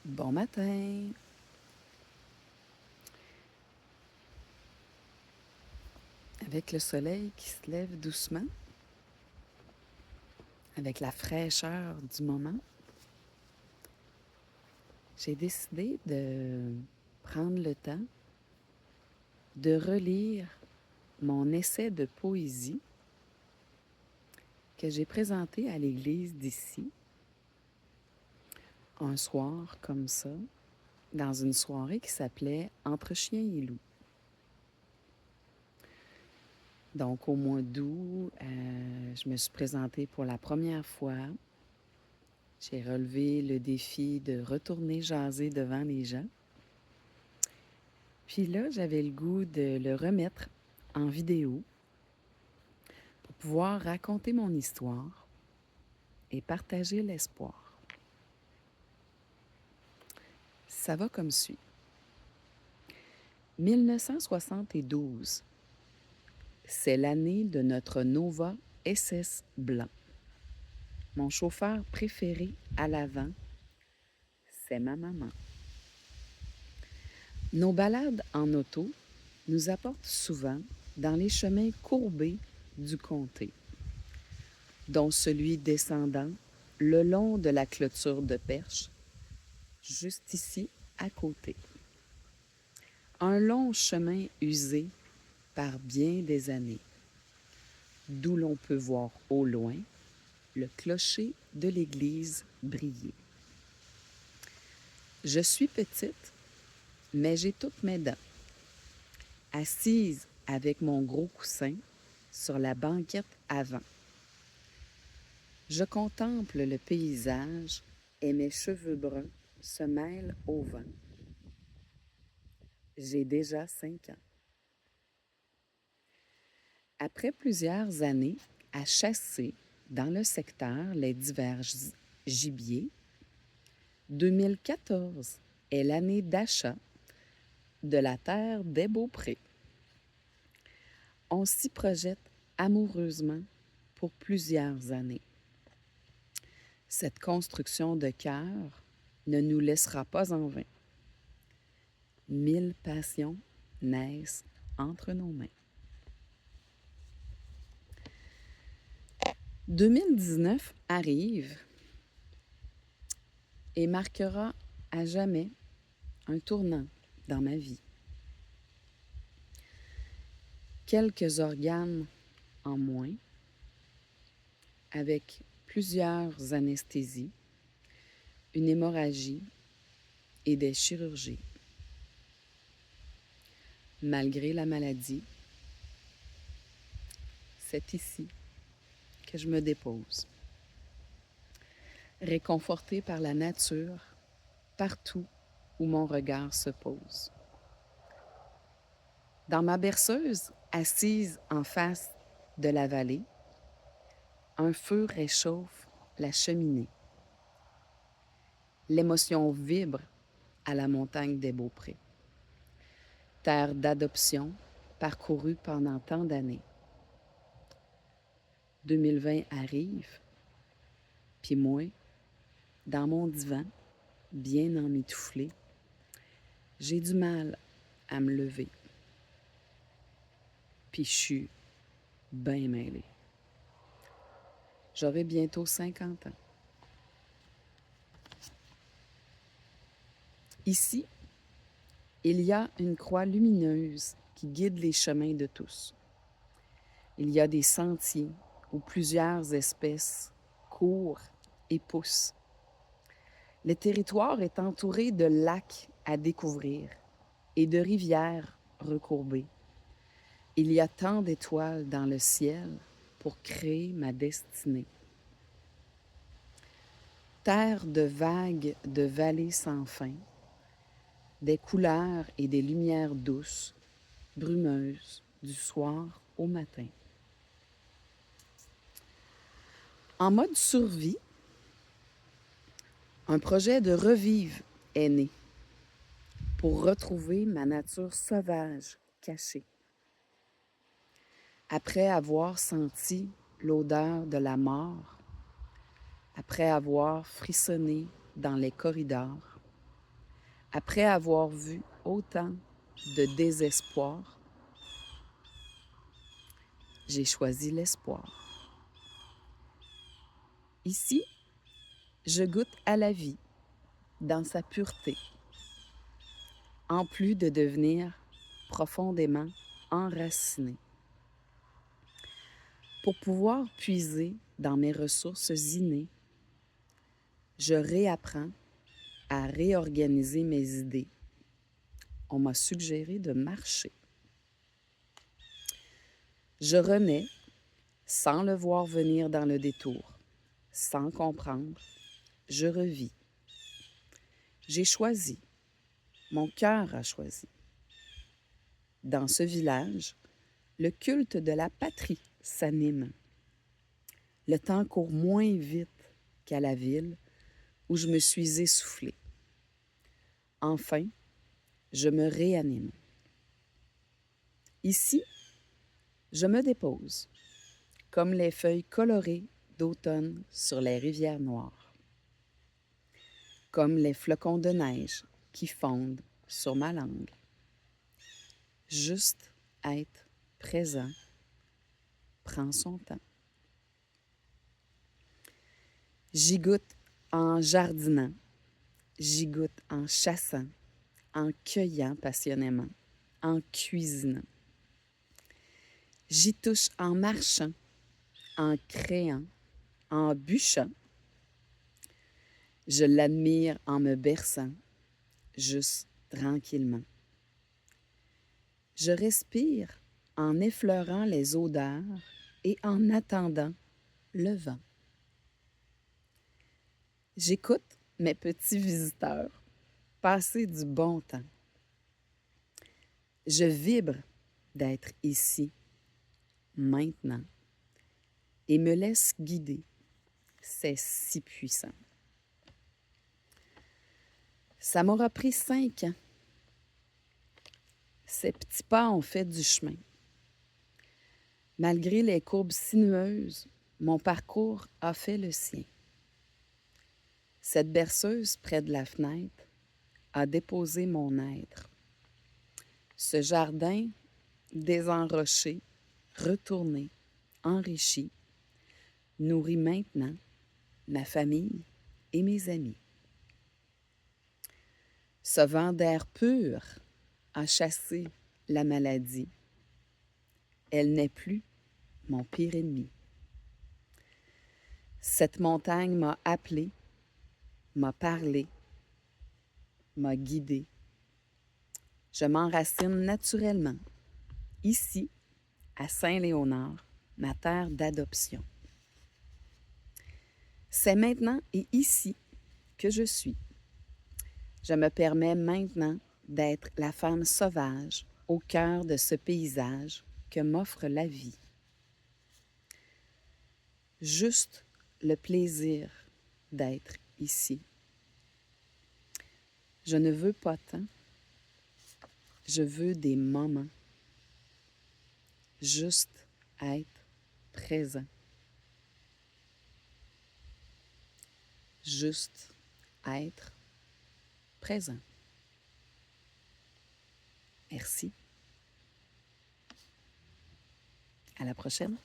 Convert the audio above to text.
Bon matin! Avec le soleil qui se lève doucement, avec la fraîcheur du moment, j'ai décidé de prendre le temps de relire mon essai de poésie que j'ai présenté à l'église d'ici, un soir comme ça, dans une soirée qui s'appelait Entre chien et loup. Donc, au mois d'août, je me suis présentée pour la première fois. J'ai relevé le défi de retourner jaser devant les gens. Puis là, j'avais le goût de le remettre en vidéo pour pouvoir raconter mon histoire et partager l'espoir. Ça va comme suit. 1972, c'est l'année de notre Nova SS blanc. Mon chauffeur préféré à l'avant, c'est ma maman. Nos balades en auto nous apportent souvent dans les chemins courbés du comté, dont celui descendant le long de la clôture de perche, juste ici à côté. Un long chemin usé par bien des années, d'où l'on peut voir au loin le clocher de l'église briller. Je suis petite, mais j'ai toutes mes dents. Assise avec mon gros coussin sur la banquette avant. Je contemple le paysage et mes cheveux bruns se mêlent au vent. J'ai déjà 5 ans. Après plusieurs années à chasser dans le secteur les divers gibiers, 2014 est l'année d'achat de la terre des Beauprés. On s'y projette amoureusement pour plusieurs années. Cette construction de cœur ne nous laissera pas en vain. 1000 passions naissent entre nos mains. 2019 arrive et marquera à jamais un tournant dans ma vie. Quelques organes en moins, avec plusieurs anesthésies, une hémorragie et des chirurgies. Malgré la maladie, c'est ici que je me dépose, réconfortée par la nature, partout où mon regard se pose. Dans ma berceuse, assise en face de la vallée, un feu réchauffe la cheminée. L'émotion vibre à la montagne des Beauprés. Terre d'adoption parcourue pendant tant d'années. 2020 arrive, puis moi, dans mon divan, bien emmitouflé, j'ai du mal à me lever. Puis je suis bien mêlée. J'aurai bientôt 50 ans. Ici, il y a une croix lumineuse qui guide les chemins de tous. Il y a des sentiers où plusieurs espèces courent et poussent. Le territoire est entouré de lacs à découvrir et de rivières recourbées. Il y a tant d'étoiles dans le ciel pour créer ma destinée. Terre de vagues, de vallées sans fin, des couleurs et des lumières douces, brumeuses, du soir au matin. En mode survie, un projet de revive est né pour retrouver ma nature sauvage cachée. Après avoir senti l'odeur de la mort, après avoir frissonné dans les corridors, Après avoir vu autant de désespoir, j'ai choisi l'espoir. Ici, je goûte à la vie dans sa pureté, en plus de devenir profondément enraciné. Pour pouvoir puiser dans mes ressources innées, je réapprends à réorganiser mes idées. On m'a suggéré de marcher. Je renais sans le voir venir dans le détour, sans comprendre. Je revis. J'ai choisi. Mon cœur a choisi. Dans ce village, le culte de la patrie s'anime. Le temps court moins vite qu'à la ville où je me suis essoufflée. Enfin, je me réanime. Ici, je me dépose, comme les feuilles colorées d'automne sur les rivières noires, comme les flocons de neige qui fondent sur ma langue. Juste être présent prend son temps. J'y goûte en jardinant, j'y goûte en chassant, en cueillant passionnément, en cuisinant. J'y touche en marchant, en créant, en bûchant. Je l'admire en me berçant, juste tranquillement. Je respire en effleurant les odeurs et en attendant le vent. J'écoute mes petits visiteurs passer du bon temps. Je vibre d'être ici, maintenant, et me laisse guider. C'est si puissant. Ça m'aura pris 5 ans. Ces petits pas ont fait du chemin. Malgré les courbes sinueuses, mon parcours a fait le sien. Cette berceuse près de la fenêtre a déposé mon être. Ce jardin désenroché, retourné, enrichi, nourrit maintenant ma famille et mes amis. Ce vent d'air pur a chassé la maladie. Elle n'est plus mon pire ennemi. Cette montagne m'a appelé, m'a parlé, m'a guidé. Je m'enracine naturellement, ici, à Saint-Léonard, ma terre d'adoption. C'est maintenant et ici que je suis. Je me permets maintenant d'être la femme sauvage au cœur de ce paysage que m'offre la vie. Juste le plaisir d'être ici. Je ne veux pas tant, je veux des moments. Juste être présent. Juste être présent. Merci. À la prochaine.